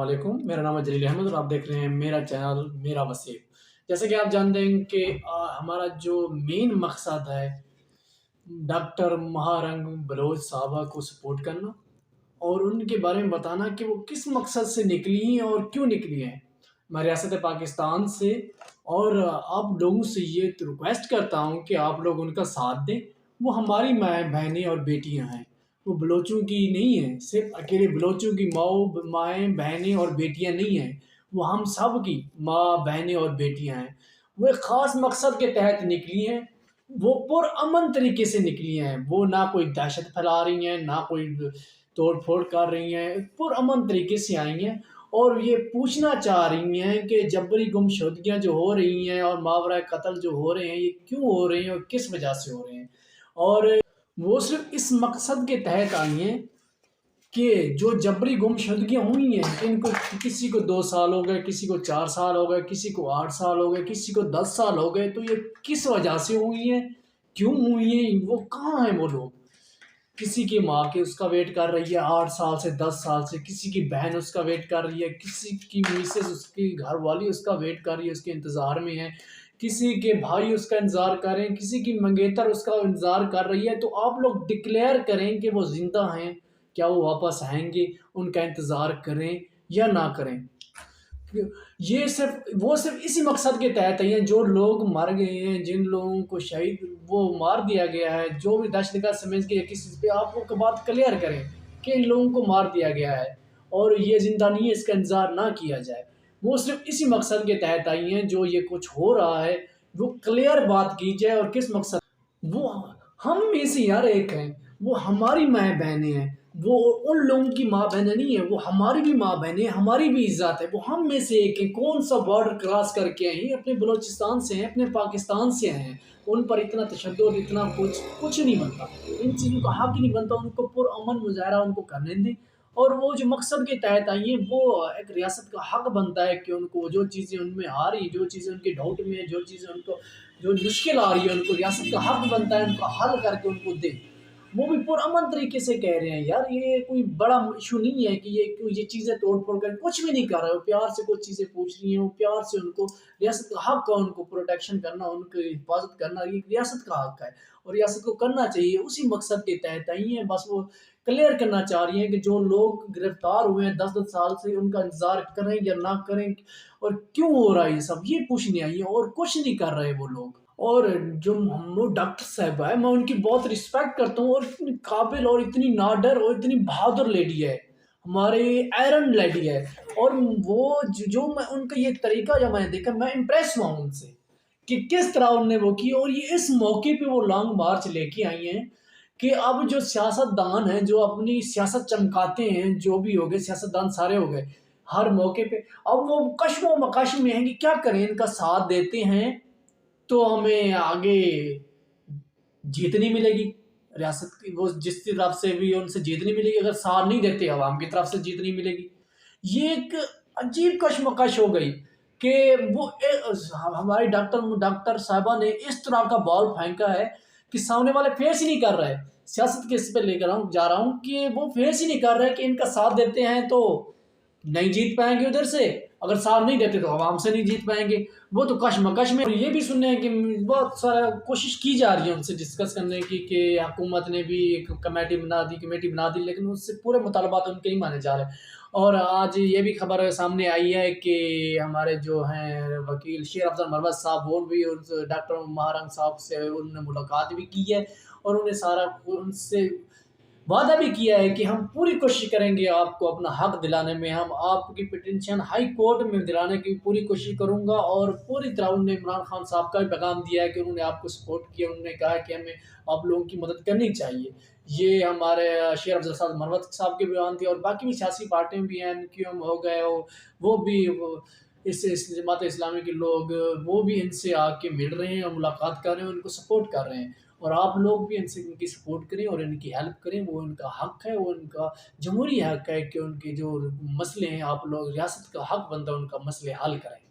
वालेकुम, मेरा नाम है जलील अहमद और आप देख रहे हैं मेरा चैनल मेरा वसीम। जैसे कि आप जानते हैं कि हमारा जो मेन मकसद है डॉक्टर महारंग बलोच साहबा को सपोर्ट करना और उनके बारे में बताना कि वो किस मकसद से निकली हैं और क्यों निकली हैं। मैं रियासत पाकिस्तान से और आप लोगों से ये रिक्वेस्ट करता हूँ कि आप लोग उनका साथ दें। वो हमारी माएँ बहनें और बेटियाँ हैं, वो बलोचों की नहीं हैं, सिर्फ अकेले बलोचों की माएँ बहनें और बेटियाँ नहीं हैं, वो हम सब की माँ बहनें और बेटियाँ हैं। वो एक ख़ास मकसद के तहत निकली हैं, वो पुरअमन तरीके से निकली हैं, वो ना कोई दहशत फैला रही हैं, ना कोई तोड़-फोड़ कर रही हैं, पुरअमन तरीके से आई हैं और ये पूछना चाह रही हैं कि जबरी गुमशुदगियाँ जो हो रही हैं और मावरा कत्ल जो हो रहे हैं, ये क्यों हो रहे हैं और किस वजह से हो रहे हैं। और वो सिर्फ़ इस मकसद के तहत आई हैं कि जो जबरी गुमशुदगियाँ हुई हैं, इनको किसी को 2 साल हो गए, किसी को 4 साल हो गए, किसी को 8 साल हो गए, किसी को 10 साल हो गए, तो ये किस वजह से हुई हैं, क्यों हुई हैं, वो कहाँ हैं वो लोग? किसी की माँ के उसका वेट कर रही है 8 साल से 10 साल से, किसी की बहन उसका वेट कर रही है, किसी की मिसेज़ उसकी घरवाली उसका वेट कर रही है, उसके इंतज़ार में है, किसी के भाई उसका इंतज़ार कर रहे हैं, किसी की मंगेतर उसका इंतज़ार कर रही है। तो आप लोग डिक्लेयर करें कि वो ज़िंदा हैं, क्या वो वापस आएँगे, उनका इंतज़ार करें या ना करें। ये सिर्फ़ इसी मकसद के तहत आई हैं, जो लोग मर गए हैं, जिन लोगों को शहीद वो मार दिया गया है, जो भी दहशतगर्द समझ के या किसी पे आप वो बात क्लियर करें कि इन लोगों को मार दिया गया है और ये ज़िंदा नहीं है, इसका इंतज़ार ना किया जाए। वो सिर्फ़ इसी मकसद के तहत आई हैं, जो ये कुछ हो रहा है, वो क्लियर बात की जाए और किस मकसद वो हम में से यार एक हैं, वो हमारी माँ-बहनें हैं, वो उन लोगों की माँ-बहनें नहीं हैं, वो हमारी भी माँ-बहनें हैं, हमारी भी इज़्ज़त है, वो हम में से एक हैं। कौन-सा बॉर्डर क्रॉस करके आए हैं, अपने बलूचिस्तान से हैं, अपने पाकिस्तान से आए हैं। उन पर इतना तशद्दुद, इतना कुछ नहीं बनता। इन चीज़ों का हक ही नहीं बनता, उनको पुरअमन मुज़ाहरा उनको करने दें और वो जो मकसद के तहत आई हैं, वो एक रियासत का हक बनता है कि उनको जो चीज़ें उनमें आ रही, जो चीज़ें उनके डाउट में है, जो चीज़ें उनको जो मुश्किल आ रही है, उनको रियासत का हक बनता है उनका हल करके उनको दें। वो भी पुरअमन तरीके से कह रहे हैं यार, ये कोई बड़ा इश्यू नहीं है कि ये चीज़ें तोड़-फोड़ कर कुछ भी नहीं कर रहे हो, प्यार से कुछ चीज़ें पूछ रही हैं, वो प्यार से उनको रियासत का हक है उनको प्रोटेक्शन करना, उनकी हिफाज़त करना, ये रियासत का हक है और रियासत को करना चाहिए। उसी मकसद के तहत आई हैं, बस वो क्लियर करना चाह रही हैं कि जो लोग गिरफ्तार हुए हैं 10-10 साल से, उनका इंतज़ार करें या ना करें और क्यों हो रहा है ये सब, ये पूछने आई हैं और कुछ नहीं कर रहे वो लोग। और जो वो डॉक्टर साहिबा है, मैं उनकी बहुत रिस्पेक्ट करता हूँ और इतनी काबिल और इतनी नाडर और इतनी बहादुर लेडी है, हमारी आयरन लेडी है। और वो जो मैं उनका ये तरीका जब मैंने देखा, मैं इम्प्रेस हुआ उनसे कि किस तरह उन्होंने वो की और ये इस मौके पे वो लॉन्ग मार्च लेके आई हैं कि अब जो सियासतदान हैं, जो अपनी सियासत चमकाते हैं, जो भी हो गए सियासतदान सारे हो गए, हर मौके पे अब वो कशमो-मकश में हैं कि क्या करें, इनका साथ देते हैं तो हमें आगे जीत नहीं मिलेगी। रियासत की वो जिस तरफ से भी उनसे जीत नहीं मिलेगी, अगर साथ नहीं देते अवाम की तरफ से जीत नहीं मिलेगी। ये एक अजीब कशमकश हो गई कि वो हमारी डॉक्टर साहिबा ने इस तरह का बॉल फेंका है कि सामने वाले फेस ही नहीं कर रहे। सियासत के इस पे लेकर जा रहा हूँ कि वो फेस ही नहीं कर रहे कि इनका साथ देते हैं तो नहीं जीत पाएँगे उधर से, अगर साथ नहीं देते तो आवाम से नहीं जीत पाएँगे। वो तो कशमकश में और ये भी सुनने हैं कि बहुत सारा कोशिश की जा रही है उनसे डिस्कस करने की कि हुकूमत ने भी एक कमेटी बना दी, लेकिन उससे पूरे मुतालबात उनके नहीं माने जा रहे। और आज ये भी खबर सामने आई है कि हमारे जो हैं वकील शेर अफ़ज़ल मरवत साहब, वो भी उस डॉक्टर महारंग साहब से उन्होंने मुलाकात भी की है और उन्हें सारा उनसे वादा भी किया है कि हम पूरी कोशिश करेंगे आपको अपना हक दिलाने में, हम आपकी पिटीशन हाई कोर्ट में दिलाने की पूरी कोशिश करूँगा। और पूरी तरह उन्होंने इमरान खान साहब का भी पैगाम दिया है कि उन्होंने आपको सपोर्ट किया, उन्होंने कहा है कि हमें आप लोगों की मदद करनी चाहिए। ये हमारे शेर अफ़ज़ल साहब मरवत साहब के बयान थे और बाकी भी सियासी पार्टियाँ भी हैं, एमक्यूएम हो गए, वो भी इस जमात इस्लामी के लोग, वो भी इनसे आके मिल रहे हैं और मुलाकात कर रहे हैं, उनको सपोर्ट कर रहे हैं। और आप लोग भी इनसे इनकी सपोर्ट करें और इनकी हेल्प करें, वो उनका हक है, वो उनका जमहूरी हक है कि उनके जो मसले हैं, आप लोग रियासत का हक बनता है उनका मसले हल करें।